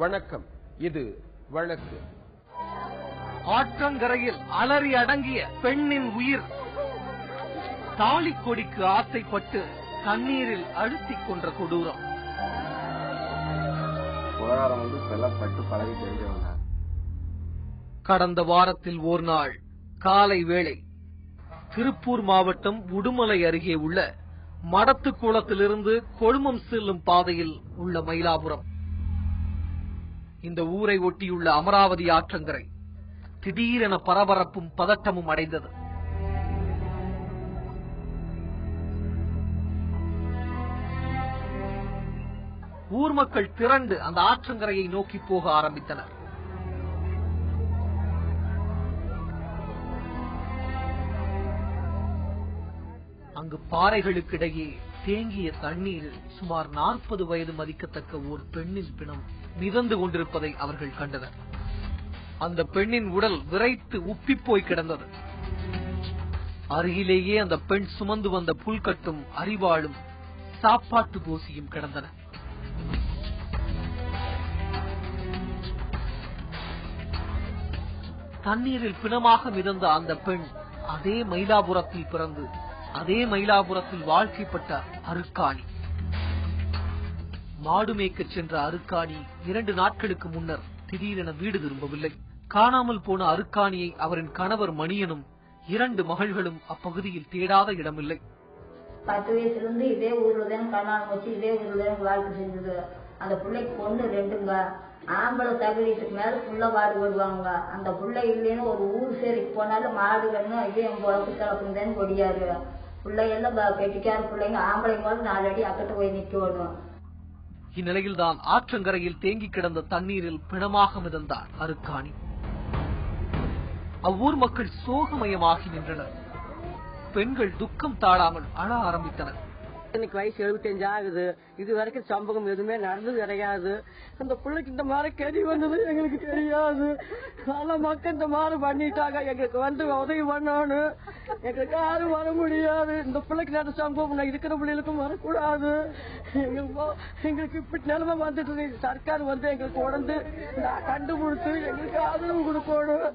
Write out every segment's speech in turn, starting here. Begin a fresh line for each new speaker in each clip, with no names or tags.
வணக்கம். இது வழக்கு.
ஆற்றங்கரையில் அலறி அடங்கிய பெண்ணின் உயிர். தாலி கொடிக்கு ஆசைப்பட்டு தண்ணீரில் அழுத்திக் கொன்ற கொடூரம். கடந்த வாரத்தில் ஒரு நாள் காலை வேளை திருப்பூர் மாவட்டம் உடுமலை அருகே உள்ள மடத்துக்குளத்திலிருந்து கொழுமம் செல்லும் பாதையில் உள்ள மயிலாபுரம். இந்த ஊரை ஒட்டியுள்ள அமராவதி ஆற்றங்கரை திடீரென பரபரப்பும் பதட்டமும் அடைந்தது. ஊர் மக்கள் திரண்டு அந்த ஆற்றங்கரையை நோக்கி போக ஆரம்பித்தனர். அங்கு பாறைகளுக்கிடையே தேங்கிய தண்ணீரில் சுமார் 40 வயது மதிக்கத்தக்க ஒரு பெண்ணின் பிணம் மிதந்து கொண்டிருப்பதை அவர்கள் கண்டனர். அந்த பெண்ணின் உடல் விரைத்து உப்பிப்போய் கிடந்தது. அருகிலேயே அந்த பெண் சுமந்து வந்த புல்கட்டும் அரிவாளும் சாப்பாட்டு போசியும் கிடந்தன. தண்ணீரில் பிணமாக மிதந்த அந்த பெண் அதே மயிலாபுரத்தில் பிறந்து அதே மயிலாபுரத்தில் வாழ்க்கைப்பட்ட அருக்காணி. மாடு மேய்க்க சென்ற அருக்காணி 2 நாட்களுக்கு முன்னர் திடீரென வீடு திரும்பவில்லை. காணாமல் போன அருக்காணியை அவரின் கணவர் மணியனும் 2 மகள்களும் அப்பகுதியில் தேடாத இடமில்லை.
10 வயசுல இருந்து இதே ஊர்ல தான் கல்யாணம் வச்சு இதே ஊர்ல தான் வாழ்க்கை செஞ்சது. அந்த பிள்ளைக்கு பொண்ணு 2ங்க. ஆம்பளை தகுதிக்கு மேல புள்ள வாடு வருவாங்க. அந்த பிள்ளை இல்லைன்னு ஒரு ஊர் சேரிக்கு போனாலும் மாடு கண்ணு ஐயோ என் பொழப்பு கிளப்புன்னு கொடியாரு. பிள்ளையெல்லாம் கெட்டிக்கார பிள்ளைங்க ஆம்பளைங்க போது 4 அடி அக்கட்டு போய் நிக்கணும்.
இந்நிலையில்தான் ஆற்றங்கரையில் தேங்கி கிடந்த தண்ணீரில் பிணமாக மிதந்தார் அருக்காணி. அவ்வூர் மக்கள் சோகமயமாகி நின்றனர். பெண்கள் துக்கம் தாழாமல் அழ ஆரம்பித்தனர்.
எனக்கு வயசு 75 ஆகுது. இது வரைக்கும் சம்பவம் எதுவுமே நடந்தது கிடையாது. அந்த பிள்ளைக்கு இந்த மாதிரி கெதி வந்தது எங்களுக்கு தெரியாது. ஆனா மக்கள் இந்த மாதிரி பண்ணிட்டாங்க. எங்களுக்கு வந்து உதவி பண்ணணும். எங்களுக்கு யாரும் வர முடியாது. இந்த பிள்ளைக்கு நடந்த சம்பவம் இருக்கிற பிள்ளைகளுக்கும் வரக்கூடாது. எங்களுக்கு இப்படி நிலைமை வந்துட்டு சர்க்கார் வந்து எங்களுக்கு உடந்து கண்டுபிடித்து எங்களுக்கு ஆதரவு கொடுக்கணும்.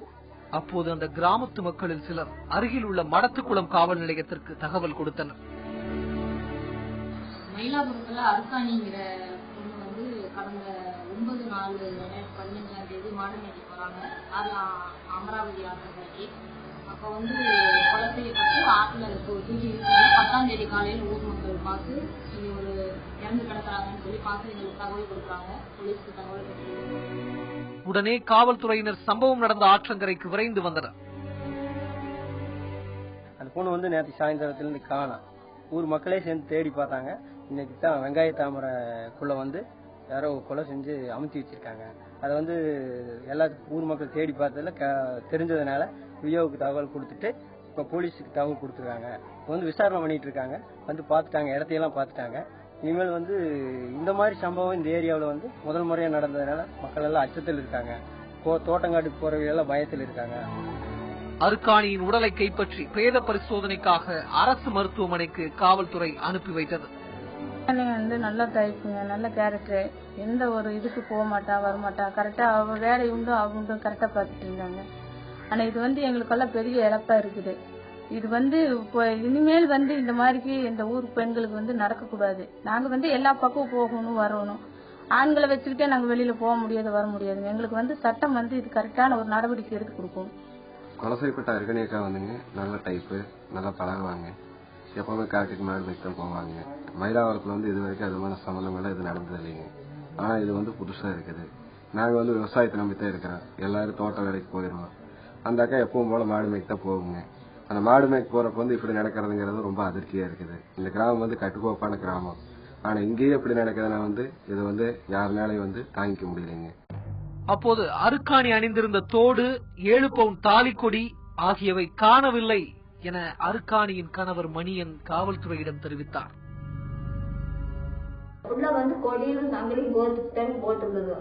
அப்போது அந்த கிராமத்து மக்களில் சிலர் அருகில் உள்ள மடத்துக்குளம் காவல் நிலையத்திற்கு தகவல் கொடுத்தனர்.
மயிலாபுரத்துல அருக்காணிங்கிற பொண்ணு வந்து கடந்த 9/4/2015 மாடு மேய்க்க போறாங்க. அது அமராவதி ஆற்றங்கரைக்கு. அப்ப வந்து கொலை செய்யப்பட்டு ஆற்றுல தூக்கி 10ஆம் தேதி காலையில் ஊர் மக்கள் பார்த்து இங்க ஒரு இறந்து கிடக்குறாங்கன்னு சொல்லி பார்த்து எங்களுக்கு தகவல் கொடுக்குறாங்க. போலீஸ்க்கு தகவல் கொடுக்குறாங்க.
உடனே காவல்துறையினர் சம்பவம் நடந்த ஆற்றங்கரைக்கு விரைந்து வந்தனர்.
அந்த பொண்ணு வந்து நேற்று சாயந்தரத்திலிருந்து காணோம். ஊர் மக்களே சேர்ந்து தேடி பார்த்தாங்க. இன்னைக்கு தான் வெங்காய தாமரைக்குள்ள வந்து யாரோ கொலை செஞ்சு அமுத்தி வச்சிருக்காங்க. அதை வந்து எல்லா ஊர் மக்கள் தேடி பார்த்ததுல தெரிஞ்சதுனால வியோவுக்கு தகவல் கொடுத்துட்டு இப்போ போலீஸுக்கு தகவல் கொடுத்துருக்காங்க. இப்போ வந்து விசாரணை பண்ணிட்டு இருக்காங்க. வந்து பார்த்துட்டாங்க, இடத்தையெல்லாம் பார்த்துட்டாங்க. இனிமேல் வந்து இந்த மாதிரி சம்பவம் இந்த ஏரியாவில் வந்து முதல் முறையாக நடந்ததுனால மக்கள் எல்லாம் அச்சத்தில் இருக்காங்க. தோட்டங்காட்டுக்கு போறவங்க பயத்தில் இருக்காங்க.
அருக்காணியின் உடலை கைப்பற்றி பிரேத பரிசோதனைக்காக அரசு மருத்துவமனைக்கு காவல்துறை அனுப்பி வைத்தது.
வந்து நல்ல டைப்புங்க, நல்ல கேரக்டர். எந்த ஒரு இதுக்கு போக மாட்டா வரமாட்டா. கரெக்டா அவ வேலை உண்டு அவங்க கரெக்டா பார்த்துட்டு இருந்தாங்க. ஆனா இது வந்து எங்களுக்கெல்லாம் பெரிய இழப்பா இருக்குது. இது வந்து இப்போ இனிமேல் வந்து இந்த மாதிரி இந்த ஊர் பெண்களுக்கு வந்து நடக்கக்கூடாது. நாங்க வந்து எல்லா பக்கமும் போகணும் வரணும். ஆண்களை வச்சுக்கிட்டே நாங்க வெளியில போக முடியாது வர முடியாதுங்க. எங்களுக்கு வந்து சட்டம் வந்து இது கரெக்டான ஒரு நடவடிக்கை எடுத்து கொடுக்கும்.
கொலை செய்யப்பட்ட அருகணியக்கா வந்துங்க நல்ல டைப்பு, நல்லா பழகுவாங்க. எப்பவுமே காட்டுக்கு மேலே வைத்தான் போவாங்க. மயிலாவரத்தில் வந்து இது வரைக்கும் அது மாதிரி சம்பந்தங்கள்லாம் இது நடந்தது இல்லைங்க. ஆனால் இது வந்து புதுசாக இருக்குது. நாங்கள் வந்து விவசாயத்தை நம்பித்தான் இருக்கிறோம். எல்லாரும் தோட்ட வேலைக்கு போயிடுவோம். அந்த அக்கா எப்பவும் போல மாடு மேய்க்கு தான் போகுங்க. அந்த மாடு மேய்க்கு போறப்ப வந்து இப்படி நடக்கிறதுங்கிறது ரொம்ப அதிர்ச்சியா இருக்குது. இந்த கிராமம் வந்து கட்டுக்கோப்பான கிராமம். ஆனா இங்கேயே இப்படி நடக்கிறதுனா வந்து இது வந்து யாருனாலையும் வந்து தாங்கிக்க முடியலைங்க.
அப்போது அருக்காணி அணிந்திருந்த தோடு, 7 பவுன் தாலிக்கொடி ஆகியவை காணவில்லை என அருக்காணியின் கணவர் மணியன் காவல்துறையிடம் தெரிவித்தார்.
உள்ள வந்து கொடியும் சங்கிலியும் போட்டுருந்தது.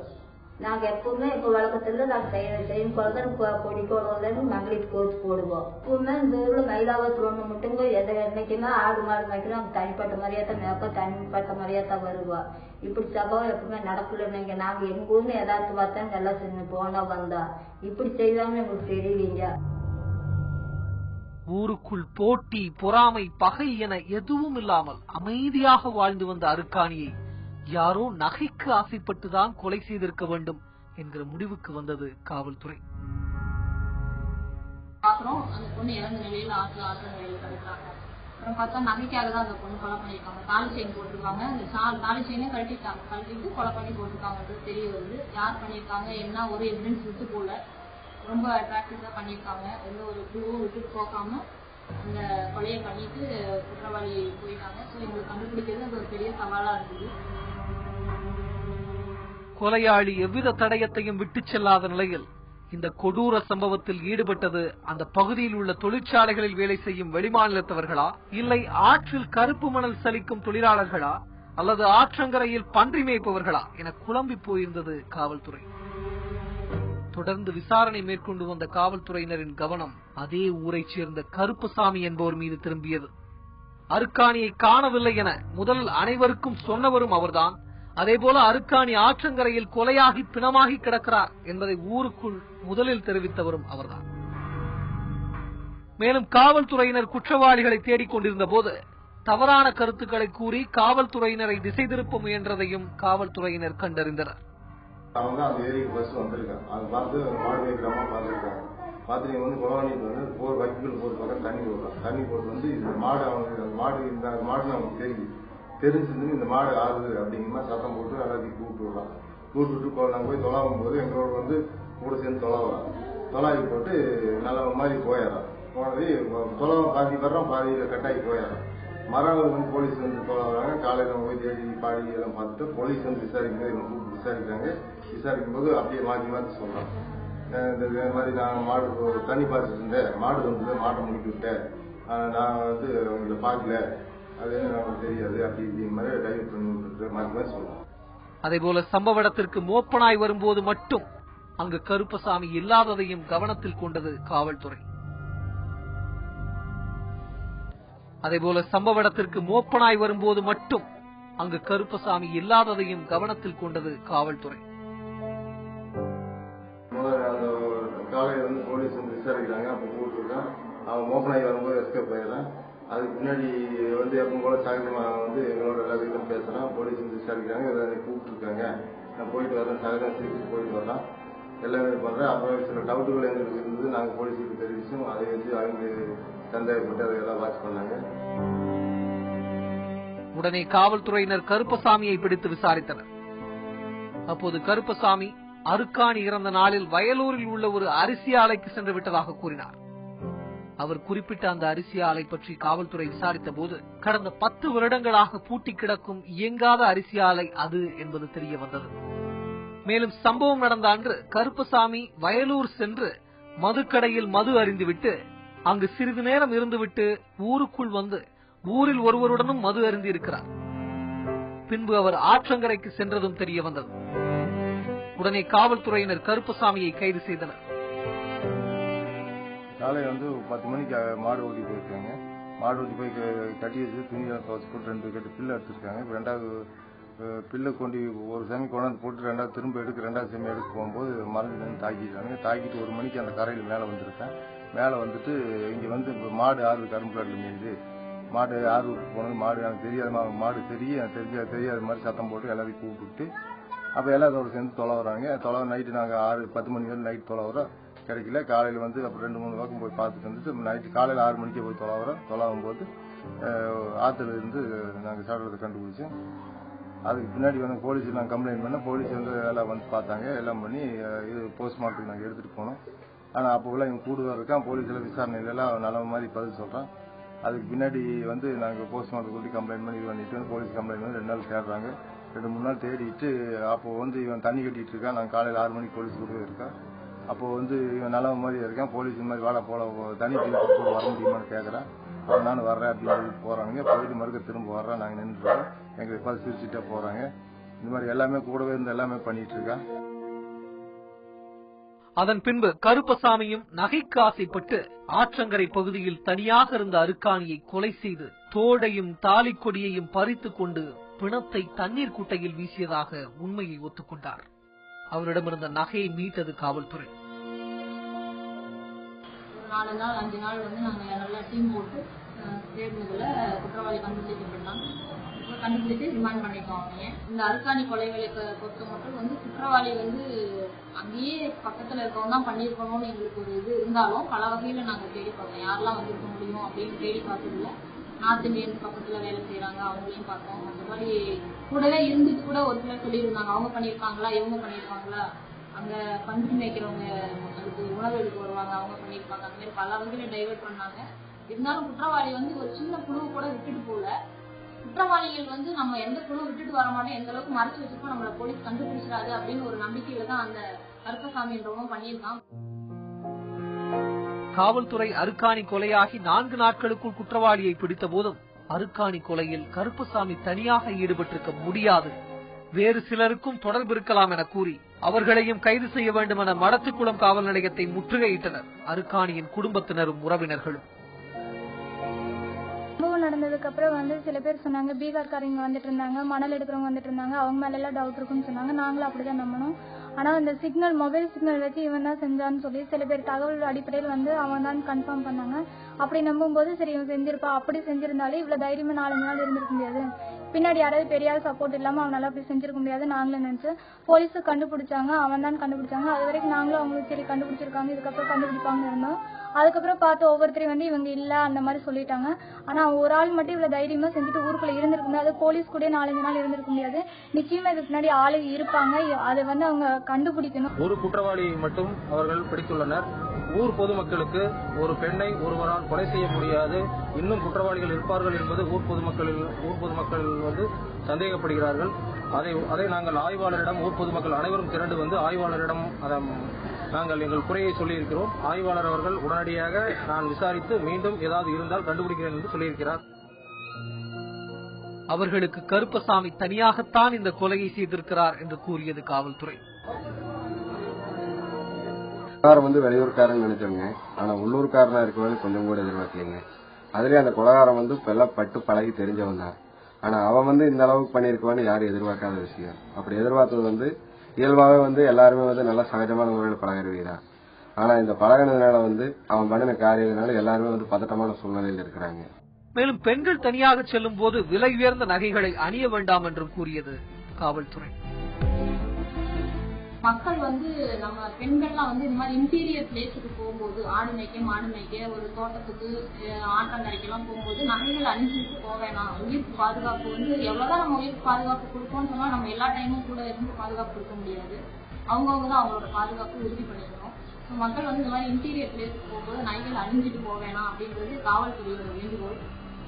நாங்க எப்பவுமே இப்ப வழக்கத்துல நாங்க செய்யும் குழந்தை கொடி கோடுன்னு மகளிர் கோர்ஸ் போடுவோம். எப்பவுமே இந்த ஊர்ல மயிலாவத்துல ஒண்ணு மட்டும் என்னைக்குமே ஆடு மாடு மேய்க்கலாம் தனிப்பட்ட மாதிரியாத்தான் மேப்ப தனிப்பட்ட மாதிரியாத்தான் வருவோம். இப்படி சம்பவம் எப்பவுமே நடக்கல. நாங்க எங்க ஊர்ல ஏதாச்சும் பார்த்தா எல்லாம் செஞ்சு போனா வந்தா இப்படி செய்வாங்கன்னு எங்களுக்கு தெரியலீங்க.
ஊருக்குள் போட்டி, பொறாமை, பகை என எதுவும் இல்லாமல் அமைதியாக வாழ்ந்து வந்த அருக்காணியை யாரோ நகைக்கு ஆசைப்பட்டுதான் கொலை செய்திருக்க வேண்டும் என்கிற முடிவுக்கு வந்தது காவல்துறை.
பாக்குறோம் அந்த பொண்ணு இறந்த நிலையில ஆற்ற நிலையில கிடைக்கிறாங்க. அப்புறம் பார்த்தா நகைக்காக தான் அந்த பொண்ணு கொலை பண்ணிருக்காங்க. தாலி செயின் போட்டிருக்காங்க. அந்த தாலி செயினே கழட்டிட்டு கொலை பண்ணி போட்டிருக்காங்க தெரிய வருது. யார் பண்ணிருக்காங்க என்ன ஒரு எவிடன்ஸ் விட்டு போல ரொம்ப அட்ராக்டிவா பண்ணிருக்காங்க. எந்த ஒரு குழுவும் விட்டுட்டு போகாம அந்த கொலையை பண்ணிட்டு குற்றவாளி போயிட்டாங்க. ஸோ எங்களுக்கு கண்டுபிடிக்கிறது அது ஒரு பெரிய சவாலா இருக்குது.
கொலையாளி எவ்வித தடயத்தையும் விட்டு செல்லாத நிலையில் இந்த கொடூர சம்பவத்தில் ஈடுபட்டது அந்த பகுதியில் உள்ள தொழிற்சாலைகளில் வேலை செய்யும் வெளிமாநிலத்தவர்களா, இல்லை ஆற்றில் கருப்பு மணல் சலிக்கும் தொழிலாளர்களா, அல்லது ஆற்றங்கரையில் பன்றி மேய்ப்பவர்களா என குழம்பி போயிருந்தது காவல்துறை. தொடர்ந்து விசாரணை மேற்கொண்டு வந்த காவல்துறையினரின் கவனம் அதே ஊரைச் சேர்ந்த கருப்பசாமி என்பவர் மீது திரும்பியது. அருக்காணியை காணவில்லை என முதலில் அனைவருக்கும் சொன்னவரும் அவர்தான். அதேபோல அருக்காணி ஆற்றங்கரையில் கொலையாகி பிணமாகி கிடக்கிறார் என்பதை ஊருக்குள் முதலில் தெரிவித்தவரும் அவர்தான். மேலும் காவல்துறையினர் குற்றவாளிகளை தேடிக் கொண்டிருந்த போது தவறான கருத்துக்களை கூறி காவல்துறையினரை திசை திருப்ப முயன்றதையும் காவல்துறையினர் கண்டறிந்தனர்.
அவங்க அந்த ஏரிக்கு பஸ் வந்திருக்காங்க. அதை பார்த்து மாடு வைக்கிறமா பார்த்துருக்காங்க. பார்த்துட்டு வந்து குளவாணிட்டு வந்து வைக்கல் போட்டு பக்கம் தண்ணி போடுறாங்க. தண்ணி போட்டு வந்து இந்த மாடு அவங்களுக்கு இந்த மாடுன்னு அவங்களுக்கு தெரிஞ்சிருந்து இந்த மாடு ஆகுது அப்படிங்கிற மாதிரி சத்தம் போட்டு எல்லாத்தையும் கூப்பிட்டு விடுறாங்க. கூப்பிட்டு நாங்கள் போய் தொலாவும் போது எங்களோட வந்து கூட சேர்ந்து தொலாவுறாங்க. தொலாவி போட்டு நல்ல மாதிரி போயிடறான். போனது தொலாவை பாதி வர்றோம், பாதியில் கட்டாயி போயிடறான். மறுநாள் வந்து போலீஸ் வந்து தொலாவுறாங்க. காலையில் போய் தேடி பாடி எல்லாம் பார்த்துட்டு போலீஸ் வந்து கூப்பிட்டு விசாரிக்கிறாங்க. விசாரிக்கும் போது அப்படியே மாற்றி மாற்றி சொல்றான். இந்த மாதிரி நான் மாடு தண்ணி பார்த்துட்டு இருந்தேன், மாடு வந்து மாட்டை முடிக்க விட்டேன், நான் வந்து அவங்களை பார்க்கல, அது என்ன நமக்கு தெரியாது அப்படி இப்படி மாதிரி டைவர்ட் பண்ணி விட்டுட்டு மாற்றி மாதிரி சொல்றான்.
அதேபோல சம்பவ இடத்திற்கு மோப்பனாய் வரும்போது மட்டும் அங்கு கருப்பசாமி இல்லாததையும் கவனத்தில் கொண்டது காவல்துறை. அதேபோல சம்பவ இடத்திற்கு மோப்பனாய் வரும்போது மட்டும் அங்கு கருப்பசாமி இல்லாததையும் கவனத்தில் கொண்டது காவல்துறை.
காலையில் வந்து போலீஸ் வந்து விசாரிக்கிறாங்க. அப்போ கூப்பிட்டுருக்கான். அவன் மோப்பனாய் வரும்போது எஸ்கேப் ஆயிடுறான். அதுக்கு முன்னாடி வந்து எப்பவும் போல சகஜமா வந்து எங்களோட எல்லாத்தையும் பேசுறான். போலீஸ் வந்து விசாரிக்கிறாங்க. எல்லாரையும் கூப்பிட்டுருக்காங்க. நான் போயிட்டு வரேன், சகஜம் திருப்பி போயிட்டு வரலாம், எல்லாமே பண்றேன். அப்புறம் சில டவுட்டுகள் எங்களுக்கு இருந்தது. நாங்கள் போலீஸுக்கு தெரிவிச்சோம். அதை வச்சு அவங்க சந்தேகப்பட்டு அதையெல்லாம் வாட்ச் பண்ணாங்க.
உடனே காவல்துறையினர் கருப்பசாமியை பிடித்து விசாரித்தனர். அப்போது கருப்பசாமி அருக்காணி இறந்த நாளில் வயலூரில் உள்ள ஒரு அரிசி ஆலைக்கு சென்று விட்டதாக கூறினார். அவர் குறிப்பிட்ட அந்த அரிசி ஆலை பற்றி காவல்துறை விசாரித்த போது கடந்த 10 வருடங்களாக பூட்டி கிடக்கும் இயங்காத அரிசி ஆலை அது என்பது தெரிய வந்தது. மேலும் சம்பவம் நடந்த அன்று கருப்பசாமி வயலூர் சென்று மதுக்கடையில் மது அருந்திவிட்டு அங்கு சிறிது நேரம் இருந்துவிட்டு ஊருக்குள் வந்து ஊரில் ஒருவருடனும் மது அருந்தி இருக்கிறார். பின்பு அவர் ஆற்றங்கரைக்கு சென்றதும் தெரிய வந்தது. உடனே காவல்துறையினர் கருப்பசாமியை கைது செய்தனர்.
காலை வந்து 10 மணிக்கு மாடு ஓட்டி போயிருக்காங்க. மாடு ஓட்டி போய் கட்டி வச்சு துணியெல்லாம் துவச்சு போட்டு 2 கட்டு பில்லு எடுத்துருக்காங்க. இப்போ 2வது பில்லை கொண்டு ஒரு சாமி கொண்டாந்து போட்டு 2வது திரும்ப 2வது சாமி எடுக்க போகும்போது மருந்து நின்று தாக்கிட்டாங்க. தாக்கிட்டு 1 மணிக்கு அந்த கரையில் மேலே வந்திருக்கேன். மேலே வந்துட்டு இங்கே வந்து இப்போ மாடு ஆறு கரும்புலாட்டில் மீது மாடு ஆறு போனது. மாடு எனக்கு தெரியாத மாடு தெரியாத மாதிரி சத்தம் போட்டு எல்லாத்தையும் கூப்பிட்டு அப்போ எல்லாத்தோட சேர்ந்து தொலைவுறாங்க. நைட்டு நாங்கள் 10 மணி வரை நைட்டு தொலைவுறோம், கிடைக்கல. காலையில் வந்து அப்புறம் 2-3 பக்கம் போய் பார்த்துட்டு வந்துட்டு நைட்டு காலையில் 6 மணிக்கே போய் தொலாவும் போது ஆற்றுல இருந்து நாங்கள் சாப்பிட்றதை கண்டுபிடிச்சோம். அதுக்கு பின்னாடி வந்து போலீஸ் நாங்கள் கம்ப்ளைண்ட் பண்ணோம். போலீஸ் வந்து எல்லாம் வந்து பார்த்தாங்க. எல்லாம் பண்ணி இது போஸ்ட்மார்ட்டத்துக்கு நாங்கள் எடுத்துகிட்டு போனோம். ஆனால் அப்போலாம் இவங்க கூடுதலாக இருக்கான். போலீஸில் விசாரணையிலலாம் நல்ல மாதிரி பதில் சொல்கிறான். அதுக்கு பின்னாடி வந்து நாங்கள் போஸ்ட்மார்ட்டம் கூட்டி கம்ப்ளைண்ட் பண்ணி இது பண்ணிட்டு வந்து போலீஸ் கம்ப்ளைண்ட் பண்ணி 2 நாள் தேடுறாங்க. 2-3 நாள் தேடிட்டு அப்போ வந்து இவன் தண்ணி கட்டிட்டு இருக்கான். நாங்கள் காலையில் 6 மணிக்கு போலீஸ் கூட இருக்கேன். அப்போ வந்து இவன் நல்ல மாதிரி இருக்கான். போலீஸ் இந்த மாதிரி வேலை போல தண்ணி தீர்த்து வர முடியுமான்னு கேட்குறான். நானும் வர்றேன் அப்படின்னு சொல்லி போகிறாங்க. போயிட்டு மறுக்க திரும்ப வர்றேன். நாங்கள் நின்றுருக்கோம். எங்களுக்கு பார்த்து சிரிச்சுட்டே போகிறாங்க. இந்த மாதிரி எல்லாமே கூடவே இருந்து எல்லாமே பண்ணிட்டு இருக்கேன்.
அதன் பின்பு கருப்பசாமியும் நகைக்கு ஆசைப்பட்டு ஆற்றங்கரை பகுதியில் தனியாக இருந்த அருக்காணியை கொலை செய்து தோடையும் தாலி கொடியையும் பறித்துக் கொண்டு பிணத்தை தண்ணீர் குட்டையில் வீசியதாக உண்மையை ஒத்துக்கொண்டார். அவரிடமிருந்த நகையை மீட்டது காவல்துறை.
4 நாள் 5 நாள் நாங்க நல்லா டீம் போட்டு தேடினதுல குற்றவாளி கண்டுபிடிக்கப்பட்டான். கண்டுபிடிச்சு ரிமாண்ட் பண்ணிட்டோம். அவனையே இந்த அருக்காணி கொலைகளை பொறுத்த மட்டும் குற்றவாளி அங்கேயே பக்கத்துல இருக்கவங்க தான் பண்ணியிருக்கணும்னு எங்களுக்கு ஒரு இது இருந்தாலும் பல வகையில நாங்க தேடி பார்த்தோம். யாரெல்லாம் இருக்க முடியும் அப்படின்னு தேடி பார்த்ததுல நார்த் இந்தியன்ஸ் பக்கத்துல வேலை செய்யறாங்க, அவங்களையும் பார்த்தோம். அந்த மாதிரி கூடவே இருந்துட்டு கூட ஒரு சிலர் சொல்லியிருந்தாங்க, அவங்க பண்ணியிருக்காங்களா இவங்க பண்ணியிருக்காங்களா, அங்க பஞ்சு மேய்க்கிறவங்க அதுக்கு உணவு எடுக்க வருவாங்க, அவங்க பண்ணியிருப்பாங்க. அந்த மாதிரி பல வகையில டைவர்ட் பண்ணாங்க. இருந்தாலும் குற்றவாளி ஒரு சின்ன குழுவை கூட விட்டுட்டு போல. குற்றவாளிகள் நம்ம எந்த குழு விட்டுட்டு வர மாட்டோம், எந்த அளவுக்கு மறைச்சு வச்சுப்போம், நம்மள போலீஸ் கண்டுபிடிச்சிடாது அப்படின்னு ஒரு நம்பிக்கையில தான் அந்த கருப்பசாமின்றவங்க பண்ணியிருக்கான்.
காவல்துறை அருக்காணி கொலையாகி 4 நாட்களுக்குள் குற்றவாளியை பிடித்த போதும் அருக்காணி கொலையில் கருப்பசாமி தனியாக ஈடுபட்டிருக்க முடியாது, வேறு சிலருக்கும் தொடர்பு இருக்கலாம் என கூறி அவர்களையும் கைது செய்ய வேண்டும் என மடத்துக்குளம் காவல் நிலையத்தை முற்றுகையிட்டனர் அருக்காணியின் குடும்பத்தினரும் உறவினர்களும்.
சம்பவம் நடந்ததுக்கு அப்புறம் சில பேர் சொன்னாங்க பீகார்காரங்க வந்துட்டு இருந்தாங்க, மணல் எடுக்கிறவங்க வந்துட்டு இருந்தாங்க, அவங்க மேல எல்லாம் டவுட் இருக்குன்னு சொன்னாங்க. நாங்களும் அப்படிதான் நம்பணும். ஆனா அந்த சிக்னல் மொபைல் சிக்னல் வச்சு இவன் தான் செஞ்சான்னு சொல்லி சில பேர் தகவல் அடிப்படையில் அவன் தான் கன்ஃபார்ம் பண்ணாங்க. அப்படி நம்பும் போது சரி இவன் செஞ்சிருப்பா, அப்படி செஞ்சிருந்தாலே இவ்வளவு தைரியமா 4 நாள் இருந்திருக்க முடியாது, பின்னாடி யாராவது பெரிய சப்போர்ட் இல்லாம அவனால அப்படி செஞ்சிருக்க முடியாது நாங்களும் நினைச்சு போலீஸு கண்டுபிடிச்சாங்க. அவன் தான் கண்டுபிடிச்சாங்க. அது வரைக்கும் நாங்களும் அவங்களுக்கு சரி கண்டுபிடிச்சிருக்காங்க, இதுக்கப்புறம் கண்டுபிடிப்பாங்க இருந்தோம். அதுக்கப்புறம் பார்த்து ஒவ்வொருத்தரையும் இவங்க இல்ல அந்த மாதிரி சொல்லிட்டாங்க. ஆனா ஒரு ஆள் மட்டும் இவ்வளவு தைரியமா செஞ்சுட்டு ஊருக்குள்ள இருந்திருக்க முடியாது, போலீஸ் கூட 4-5 நாள் இருந்திருக்க முடியாது. நிச்சயமா இதுக்கு முன்னாடி ஆளு இருப்பாங்க, அதை அவங்க கண்டுபிடிக்கணும்.
ஒரு குற்றவாளி மட்டும் அவர்கள் பிடித்துள்ளனர். ஊர் பொதுமக்களுக்கு ஒரு பெண்ணை ஒருவரால் கொலை செய்ய முடியாது, இன்னும் குற்றவாளிகள் இருப்பார்கள் என்பது ஊர் பொதுமக்கள் சந்தேகப்படுகிறார்கள். அதை நாங்கள் ஆய்வாளரிடம் ஊர் பொதுமக்கள் அனைவரும் திரண்டு ஆய்வாளரிடம் நாங்கள் எங்கள் குறையை சொல்லியிருக்கிறோம். ஆய்வாளர் அவர்கள் உடனடியாக நான் விசாரித்து மீண்டும் ஏதாவது இருந்தால் கண்டுபிடிக்கிறேன் என்று சொல்லியிருக்கிறார்.
அவர்களுக்கு கருப்பசாமி தனியாகத்தான் இந்த கொலையை செய்திருக்கிறார் என்று கூறியது காவல்துறை.
வெளியூர்காரன் நினைச்சோங்க, ஆனா உள்ளூர்காரனா இருக்கவங்க கொஞ்சம் கூட எதிர்பார்க்கலீங்க. அதுலயே அந்த கொலகாரம் பட்டு பழகி தெரிஞ்சவன் தான். ஆனா அவன் இந்த அளவுக்கு பண்ணிருக்கவான்னு யாரும் எதிர்பார்க்காத விஷயம். அப்படி எதிர்பார்த்தது இயல்பாவே எல்லாருமே நல்லா சகஜமான முறையில் பழகிறவீதான். ஆனா இந்த பழகினதுனால அவன் பண்ணின காரியத்தினால எல்லாருமே பதட்டமான சூழ்நிலையில் இருக்கிறாங்க.
மேலும் பெண்கள் தனியாக செல்லும் போது விலை உயர்ந்த நகைகளை அணிய வேண்டாம் என்றும் கூறியது காவல்துறை.
மக்கள் நம்ம பெண்கள்லாம் இந்த மாதிரி இன்டீரியர் பிளேஸுக்கு போகும்போது ஆடு மேய்க்க மாடு மேய்க்க ஒரு தோட்டத்துக்கு ஆற்றங்கரைக்கெல்லாம் போகும்போது நகைகள் அணிஞ்சிட்டு போக வேணாம். உயிருக்கு பாதுகாப்பு எவ்வளவுதான் நம்ம உயிருக்கு பாதுகாப்பு கொடுப்போம்னு சொன்னா நம்ம எல்லா டைமும் கூட இருந்து பாதுகாப்பு கொடுக்க முடியாது. அவங்கவுங்க தான் அவங்களோட பாதுகாப்பு உறுதி பண்ணிக்கணும். மக்கள் இந்த மாதிரி இன்டீரியர் பிளேஸுக்கு போகும்போது நகைகள் அணிஞ்சிட்டு போக வேணாம் அப்படின்றது காவல்துறையோட வேண்டுகோள்.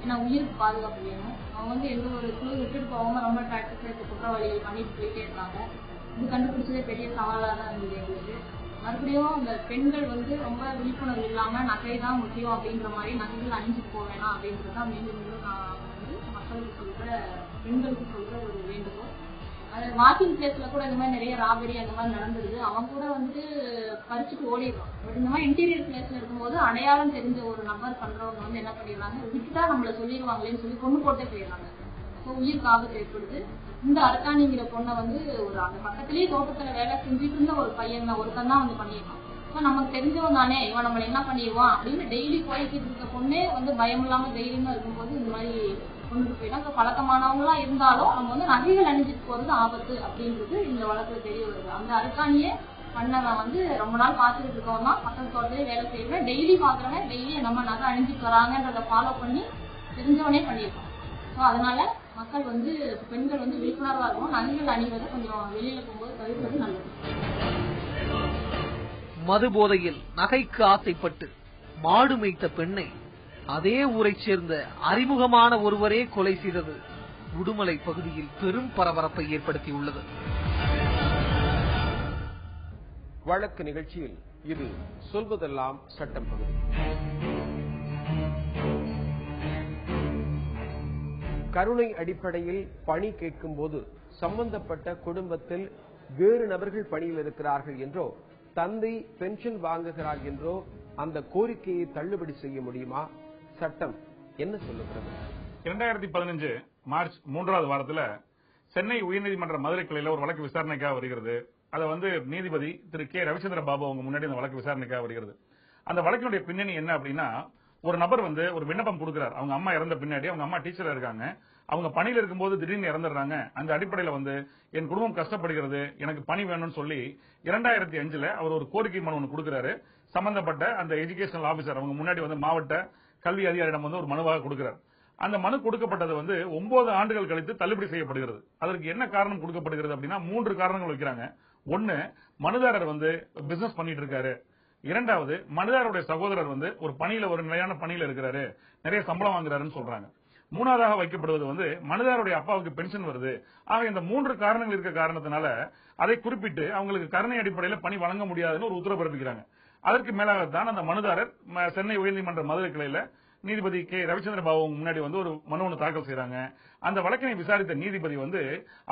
ஏன்னா உயிருக்கு பாதுகாப்பு வேணும். அவங்க எந்த ஒரு குழு விட்டுட்டு போகாம ரொம்ப டாக்டிக்ஸ் குற்றவாளிகள் பண்ணிட்டு போயிட்டே இருக்காங்க. இது கண்டுபிடிச்சதே பெரிய சவாலா தான் இருந்தது எங்களுக்கு. மறுபடியும் இந்த பெண்கள் ரொம்ப விழிப்புணர்வு இல்லாம நகை தான் முக்கியம் அப்படின்ற மாதிரி நகைகள் அணிஞ்சிட்டு போக வேணாம் அப்படின்றதுதான் மீண்டும் மீண்டும் நான் மக்களுக்கு பெண்களுக்கு சொல்ற ஒரு வேண்டுகோள். வாக்கிங் பிளேஸ்ல கூட இந்த மாதிரி நிறைய ராபரி அந்த மாதிரி நடந்துருது. அவங்க கூட பறிச்சுட்டு ஓடிடுறோம். பட் இந்த மாதிரி இன்டீரியர் பிளேஸ்ல இருக்கும்போது அடையாளம் தெரிஞ்ச ஒரு நபர் பண்றவங்க என்ன பண்ணிடுறாங்க, விட்டுட்டா நம்மள சொல்லிடுவாங்களேன்னு சொல்லி கொண்டு போட்டே போயிடுறாங்க. உயிருக்கு ஆபத்து ஏற்படுது. இந்த அருக்காணிங்கிற பொண்ணை ஒரு அந்த பக்கத்திலேயே தோட்டத்துல வேலை செஞ்சுட்டு இருந்த ஒரு பையன் ஒருத்தன் தான் பண்ணிருக்கான். நமக்கு தெரிஞ்சவன் தானே இவன் நம்மள என்ன பண்ணிடுவான் அப்படின்னு டெய்லி போய்கிட்டு இருக்க பொண்ணே பயம் இல்லாம தைரியமா இருக்கும்போது இந்த மாதிரி கொண்டுட்டு போயிட்டா. பழக்கமானவங்களா இருந்தாலும் நம்ம நகைகள் அணிஞ்சிட்டு போறது ஆபத்து அப்படின்றது இந்த வழக்குல தெரிய வருது. அந்த அருக்காணியே பண்ணவன் ரொம்ப நாள் பாத்துட்டு இருக்கவன் தான் பக்கத்து தோட்டத்திலே வேலை செய்யறவன், டெய்லி பாக்குறவன் டெய்லி நம்ம நகை அணிஞ்சிட்டு வராங்கன்றத ஃபாலோ பண்ணி தெரிஞ்சவனே பண்ணியிருக்கான். அதனால மக்கள் பெண்கள் விழிப்புணர்வா இருக்கும். நகைகள் அணிவதை கொஞ்சம் வெளியில போகும்போது தவிர்ப்பது நல்லது.
மது போதையில் நகைக்கு ஆசைப்பட்டு மாடு மேய்த்த பெண்ணை அதே ஊரை சேர்ந்த அறிமுகமான ஒருவரே கொலை செய்தது உடுமலை பகுதியில் பெரும் பரபரப்பை ஏற்படுத்தியுள்ளது.
வழக்கு நிகழ்ச்சியில் இது சொல்வதெல்லாம் சட்டம் பகுதி. கருணை அடிப்படையில் பணி கேட்கும் போது சம்பந்தப்பட்ட குடும்பத்தில் வேறு நபர்கள் பணியில் இருக்கிறார்கள் என்றோ தந்தை பென்ஷன் வாங்குகிறார் என்றோ அந்த கோரிக்கையை தள்ளுபடி செய்ய முடியுமா? சட்டம் என்ன சொல்லுகிறது?
2015 மார்ச் 3வது வாரத்தில் சென்னை உயர்நீதிமன்ற மதுரை கிளையில ஒரு வழக்கு விசாரணைக்காக வருகிறது. அதை நீதிபதி திரு கே ரவிச்சந்திர பாபு அவங்க முன்னாடி அந்த வழக்கு விசாரணைக்காக வருகிறது. அந்த வழக்கினுடைய பின்னணி என்ன அப்படின்னா, ஒரு நபர் ஒரு விண்ணப்பம் கொடுக்கிறார். அவங்க அம்மா இறந்த பின்னாடி, அவங்க அம்மா டீச்சரா இருக்காங்க, அவங்க பணியில இருக்கும்போது திடீர்னு இறந்துடுறாங்க. அந்த அடிப்படையில் என் குடும்பம் கஷ்டப்படுகிறது, எனக்கு பணி வேணும்னு சொல்லி 2005 அவர் ஒரு கோரிக்கை மனு ஒன்று கொடுக்கிறாரு. சம்பந்தப்பட்ட அந்த எஜுகேஷனல் ஆபீசர் அவங்க முன்னாடி மாவட்ட கல்வி அதிகாரியிடம் ஒரு மனுவாக கொடுக்கிறார். அந்த மனு கொடுக்கப்பட்டது 9 ஆண்டுகள் கழித்து தள்ளுபடி செய்யப்படுகிறது. அதற்கு என்ன காரணம் கொடுக்கப்படுகிறது அப்படின்னா 3 காரணங்கள் வைக்கிறாங்க. ஒன்னு, மனுதாரர் பிசினஸ் பண்ணிட்டு இருக்காரு. இரண்டாவது, மனுதாரருடைய சகோதரர் ஒரு பணியில ஒரு நிலையான பணியில இருக்கிறாரு, நிறைய சம்பளம் வாங்குறாருன்னு சொல்றாங்க. மூணாவதாக வைக்கப்படுவது மனுதாரருடைய அப்பாவுக்கு பென்ஷன் வருது. ஆக இந்த 3 காரணங்கள் இருக்க காரணத்தினால அதை குறிப்பிட்டு அவங்களுக்கு கருணை அடிப்படையில் பணி வழங்க முடியாதுன்னு ஒரு உத்தரவு பிறப்பிக்கிறாங்க. அதற்கு மேலாகத்தான் அந்த மனுதாரர் சென்னை உயர்நீதிமன்ற மதுரை கிளையில நீதிபதி கே ரவிச்சந்திர பாபு முன்னாடி ஒரு மனு ஒன்று தாக்கல் செய்யறாங்க. அந்த வழக்கினை விசாரித்த நீதிபதி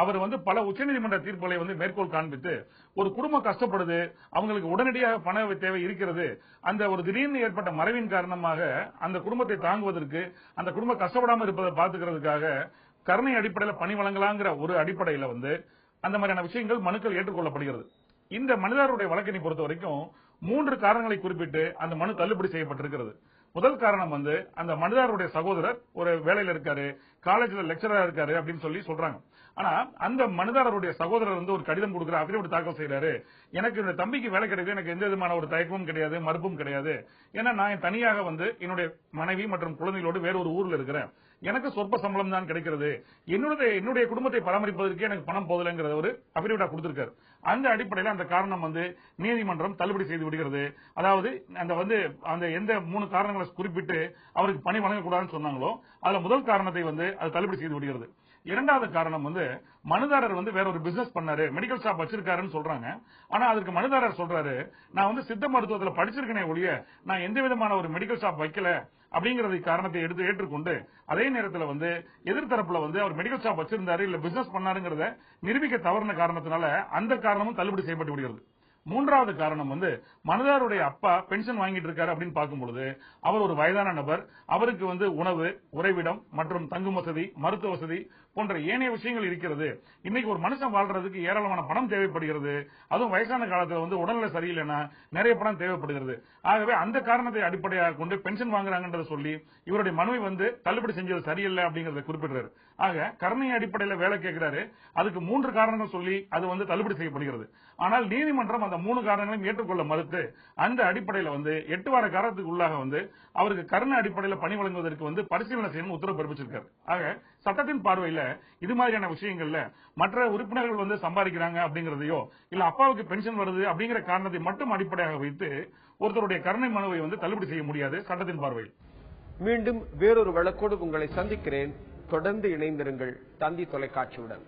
அவர் பல உச்சநீதிமன்ற தீர்ப்புகளை மேற்கோள் காண்பித்து, ஒரு குடும்பம் கஷ்டப்படுது, அவங்களுக்கு உடனடியாக பண தேவை இருக்கிறது, அந்த ஒரு திடீர்னு ஏற்பட்ட மறைவின் காரணமாக அந்த குடும்பத்தை தாங்குவதற்கு, அந்த குடும்பம் கஷ்டப்படாமல் இருப்பதை பார்த்துக்கிறதுக்காக கருணை அடிப்படையில் பணி வழங்கலாங்கிற ஒரு அடிப்படையில் அந்த மாதிரியான விஷயங்கள் மனுக்கள் ஏற்றுக்கொள்ளப்படுகிறது. இந்த மனுதாரருடைய வழக்கினை பொறுத்த வரைக்கும் 3 காரணங்களை குறிப்பிட்டு அந்த மனு தள்ளுபடி செய்யப்பட்டிருக்கிறது. முதல் காரணம் அந்த மனுதாரருடைய சகோதரர் ஒரு வேலையில இருக்காரு, காலேஜ்ல லெக்சரரா இருக்காரு அப்படின்னு சொல்றாங்க. ஆனா அந்த மனுதாரருடைய சகோதரர் ஒரு கடிதம் கொடுக்கிற அபிடவிட் தாக்கல் செய்யறாரு. எனக்கு என்னுடைய தம்பிக்கு வேலை கிடையாது, எனக்கு எந்த விதமான ஒரு தயக்கமும் கிடையாது, மறுப்பும் கிடையாது. ஏன்னா நான் தனியாக என்னுடைய மனைவி மற்றும் குழந்தைகளோடு வேற ஒரு ஊர்ல இருக்கிறேன், எனக்கு சொற்ப சம்பளம் தான் கிடைக்கிறது, என்னுடைய குடும்பத்தை பராமரிப்பதற்கு எனக்கு பணம் போதலைங்கிற ஒரு அபிடவிட்டா கொடுத்திருக்காரு. அந்த அடிப்படையில் அந்த காரணம் நீதிமன்றம் தள்ளுபடி செய்து விடுகிறது. அதாவது அந்த எந்த 3 காரணங்களை குறிப்பிட்டு அவருக்கு பணி வழங்கக்கூடாதுன்னு சொன்னாங்களோ அதுல முதல் காரணத்தை அது தள்ளுபடி செய்து விடுகிறது. இரண்டாவது காரணம் மனுதாரர் வேற ஒரு பிசினஸ் பண்ணாரு, மெடிக்கல் ஷாப் வச்சிருக்காருன்னு சொல்றாங்க. ஆனா அதுக்கு மனுதாரர் சொல்றாரு, நான் சித்த மருத்துவத்துல படிச்சிருக்கனே ஒழிய நான் எந்த விதமான ஒரு மெடிக்கல் ஷாப் வைக்கல அப்படிங்கறது காரணத்தை ஏற்றுக்கொண்டு அதே நேரத்தில் எதிர்த்தரப்புல அவர் மெடிக்கல் ஷாப் வச்சிருந்தாரு இல்ல பிசினஸ் பண்ணாருங்கிறத நிரூபிக்க தவறின காரணத்தினால அந்த காரணமும் தள்ளுபடி செய்யப்பட்டு விடுகிறது. மூன்றாவது காரணம் மனுதாரருடைய அப்பா பென்ஷன் வாங்கிட்டு இருக்காரு அப்படின்னு பார்க்கும்பொழுது அவர் ஒரு வயதான நபர், அவருக்கு உணவு, உறைவிடம் மற்றும் தங்கும் வசதி, மருத்துவ வசதி போன்ற ஏனைய விஷயங்கள் இருக்கிறது. இன்னைக்கு ஒரு மனுஷன் வாழ்றதுக்கு ஏராளமான பணம் தேவைப்படுகிறது. அதுவும் வயசான காலத்துல உடல்நிலை சரியில்லைன்னா நிறைய பணம் தேவைப்படுகிறது. ஆகவே அந்த காரணத்தை அடிப்படையாக கொண்டு பென்ஷன் வாங்குறாங்கன்றத சொல்லி இவருடைய மனுவை தள்ளுபடி செஞ்சது சரியில்லை அப்படிங்கறத குறிப்பிடுறாரு. ஆக கருணை அடிப்படையில் வேலை கேட்கிறாரு, அதுக்கு 3 காரணங்கள் சொல்லி அது தள்ளுபடி செய்யப்படுகிறது. ஆனால் நீதிமன்றம் அந்த 3 காரணங்களையும் ஏற்றுக்கொள்ள மறுத்து அந்த அடிப்படையில் 8 வார காலத்துக்கு உள்ளாக அவருக்கு கருணை அடிப்படையில் பணி வழங்குவதற்கு பரிசீலனை செய்யணும் உத்தரவு பிறப்பிச்சிருக்காரு. ஆக சட்டத்தின் பார்வையில இது மாதிரியான விஷயங்கள்ல மற்ற உறுப்பினர்கள் சம்பாதிக்கிறாங்க அப்படிங்கறதையோ இல்ல அப்பாவுக்கு பென்ஷன் வருது அப்படிங்கிற காரணத்தை மட்டும் அடிப்படையாக வைத்து ஒருத்தருடைய கருணை மனுவை தள்ளுபடி செய்ய முடியாது சட்டத்தின் பார்வையில்.
மீண்டும் வேறொரு வழக்கோடு உங்களை சந்திக்கிறேன். தொடர்ந்து இணைந்திருங்கள் தந்தி தொலைக்காட்சியுடன்.